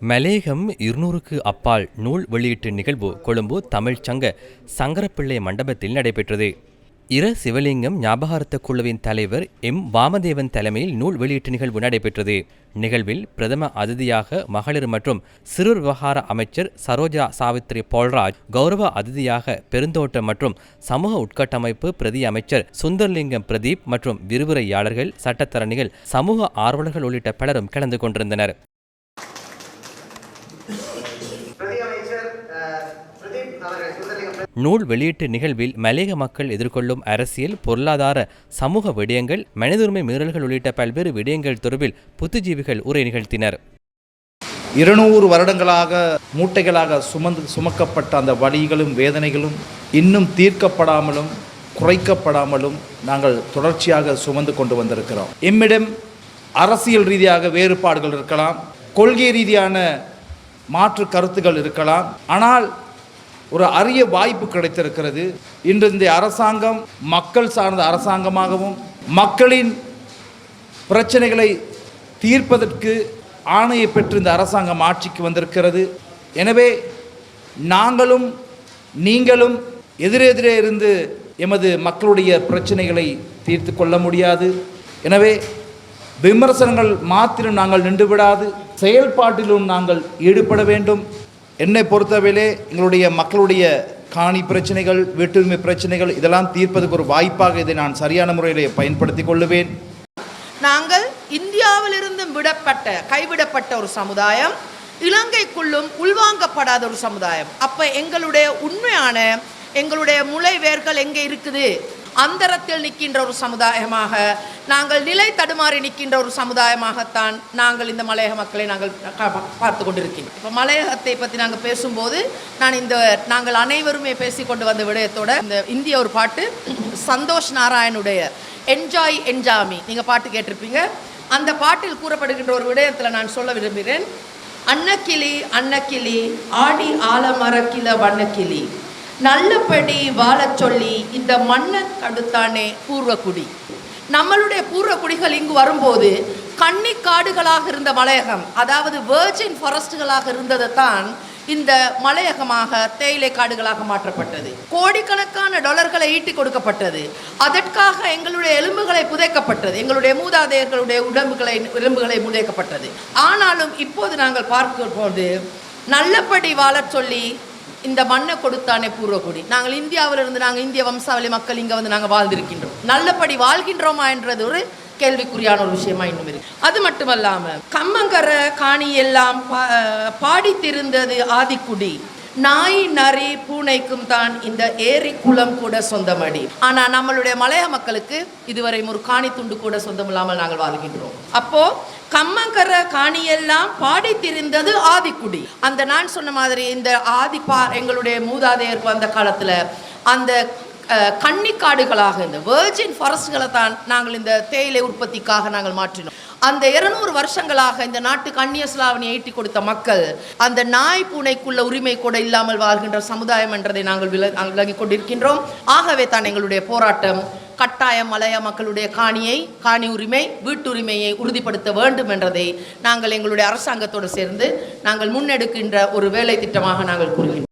மலேகம் 200க்கு அப்பால் நூல் வெளியீட்டு நிகழ்வு கொழும்பு தமிழ்ச் சங்க சங்கரப்பிள்ளை மண்டபத்தில் நடைபெற்றது. சிவலிங்கம் ஞாபகார்த்த குழுவின் தலைவர் எம் வாமதேவன் தலைமையில் நூல் வெளியீட்டு நிகழ்வு நடைபெற்றது. நிகழ்வில் பிரதம அதிதியாக மகளிர் மற்றும் சிறுவர் விவகார அமைச்சர் சரோஜா சாவித்ரி போல்ராஜ், கௌரவ அதிதியாக பெருந்தோட்டம் மற்றும் சமூக உட்கட்டமைப்பு பிரதி அமைச்சர் சுந்தர்லிங்கம் பிரதீப் மற்றும் விரிவுரையாளர்கள், சட்டத்தரணிகள், சமூக ஆர்வலர்கள் உள்ளிட்ட பலரும் கலந்து கொண்டிருந்தனர். நூல் வெளியீட்டு நிகழ்வில் மலேக மக்கள் எதிர்கொள்ளும் அரசியல், பொருளாதார, சமூக விடயங்கள், மனித உரிமை மீறல்கள் உள்ளிட்ட பல்வேறு விடயங்கள் தொடர்பில் புத்திஜீவிகள் உரை நிகழ்த்தினர். 200 வருடங்களாக மூட்டைகளாக சுமக்கப்பட்ட அந்த வலிகளும் வேதனைகளும் இன்னும் தீர்க்கப்படாமலும் குறைக்கப்படாமலும் நாங்கள் தொடர்ச்சியாக சுமந்து கொண்டு வந்திருக்கிறோம். எம்மிடம் அரசியல் ரீதியாக வேறுபாடுகள் இருக்கலாம், கொள்கை ரீதியான மாற்று கருத்துக்கள் இருக்கலாம். ஆனால் ஒரு அரிய வாய்ப்பு கிடைத்திருக்கிறது. இன்று இந்த அரசாங்கம் மக்கள் சார்ந்த அரசாங்கமாகவும் மக்களின் பிரச்சனைகளை தீர்ப்பதற்கு ஆணையை பெற்று இந்த அரசாங்கம் ஆட்சிக்கு வந்திருக்கிறது. எனவே நாங்களும் நீங்களும் எதிரெதிரே இருந்து எமது மக்களுடைய பிரச்சனைகளை தீர்த்து கொள்ள முடியாது. எனவே விமர்சனங்கள் மாத்திரம் நாங்கள் நின்றுவிடாது, செயல்பாட்டிலும் நாங்கள் ஈடுபட வேண்டும். என்னை பொறுத்தவரையிலே எங்களுடைய மக்களுடைய காணி பிரச்சனைகள், வீட்டுரிமை பிரச்சனைகள் இதெல்லாம் தீர்ப்பதற்கு ஒரு வாய்ப்பாக இதை நான் சரியான முறையிலே பயன்படுத்தி கொள்ளுவேன். நாங்கள் இந்தியாவிலிருந்து கைவிடப்பட்ட ஒரு சமுதாயம், இலங்கைக்குள்ளும் உள்வாங்கப்படாத ஒரு சமுதாயம். அப்போ எங்களுடைய உண்மையான முளை வேர்கள் எங்கே இருக்குது? அந்தரத்தில் நிற்கின்ற ஒரு சமுதாயமாக, நாங்கள் நிலை தடுமாறி நிற்கின்ற ஒரு சமுதாயமாகத்தான் நாங்கள் இந்த மலையக மக்களை நாங்கள் பார்த்து கொண்டிருக்கிறோம். இப்போ மலையகத்தை பற்றி நாங்கள் பேசும்போது நாங்கள் அனைவருமே பேசிக்கொண்டு வந்த விடயத்தோட இந்த இந்திய ஒரு பாட்டு, சந்தோஷ் நாராயணுடைய என்ஜாய் என்ஜாமி, நீங்கள் பாட்டு கேட்டிருப்பீங்க. அந்த பாட்டில் கூறப்படுகின்ற ஒரு விடயத்தில் நான் சொல்ல விரும்புகிறேன். அன்னக்கிளி அன்னக்கிளி ஆடி ஆலமரக்கிள வண்ணக்கிளி, நல்லபடி வாழச் சொல்லி இந்த மண்ணை தடுத்தானே பூர்வக்குடி. நம்மளுடைய பூர்வக்குடிகள் இங்கு வரும்போது கன்னிக்காடுகளாக இருந்த மலையகம், அதாவது வெர்ஜின் ஃபாரஸ்டுகளாக இருந்தது தான் இந்த மலையகமாக தேயிலை காடுகளாக மாற்றப்பட்டது. கோடிக்கணக்கான டாலர்களை ஈட்டி கொடுக்கப்பட்டது. அதற்காக எங்களுடைய எலும்புகளை புதைக்கப்பட்டது, எங்களுடைய மூதாதையர்களுடைய எலும்புகளை புதைக்கப்பட்டது. ஆனாலும் இப்போது நாங்கள் பார்க்கும் போது நல்லபடி வாழச் சொல்லி இந்த மண்ணை கொடுத்தானே பூர்வக்குடி. நாங்கள் இந்தியாவிலிருந்து, நாங்கள் இந்திய வம்சாவளி மக்கள் இங்கே வந்து நாங்கள் வாழ்ந்திருக்கின்றோம். நல்லபடி வாழ்கின்றோமா என்றது ஒரு கேள்விக்குறியான ஒரு விஷயமா இன்னும் இருக்கு. அது மட்டுமல்லாமல் கம்மங்கர காணி எல்லாம் பாடித்திருந்தது ஆதிக்குடி, நாய் நரி பூனைக்கும் தான் இந்த ஏரி குளம் கூட சொந்தமடி. ஆனால் நம்மளுடைய மலைய மக்களுக்கு இதுவரை ஒரு காணி துண்டு கூட சொந்தம் இல்லாமல் நாங்கள் வாழ்கின்றோம். அப்போ கம்மங்கர காணியெல்லாம் பாடி திரிந்தது ஆதிக்குடி. அந்த நான் சொன்ன மாதிரி இந்த எங்களுடைய மூதாதையருக்கு அந்த காலத்தில் அந்த கன்னிக்காடுகளாக இந்த வெர்ஜின் ஃபாரஸ்ட்களை தான் நாங்கள் இந்த தேயிலை உற்பத்திக்காக நாங்கள் மாற்றினோம். அந்த 200 வருஷங்களாக இந்த நாட்டுக்கு அந்நிய ஸ்லாவணியை ஈட்டி கொடுத்த மக்கள் அந்த நாய் பூனைக்குள்ள உரிமை கூட இல்லாமல் வாழ்கின்ற சமுதாயம் என்றதை நாங்கள் விலகிக் கொண்டிருக்கின்றோம். ஆகவே தான் எங்களுடைய போராட்டம் கட்டாயம் மலைய மக்களுடைய காணி உரிமை, வீட்டுரிமையை உறுதிப்படுத்த வேண்டும் என்றதை நாங்கள் எங்களுடைய அரசாங்கத்தோடு சேர்ந்து நாங்கள் முன்னெடுக்கின்ற ஒரு வேலை திட்டமாக நாங்கள் கூறுகின்றோம்.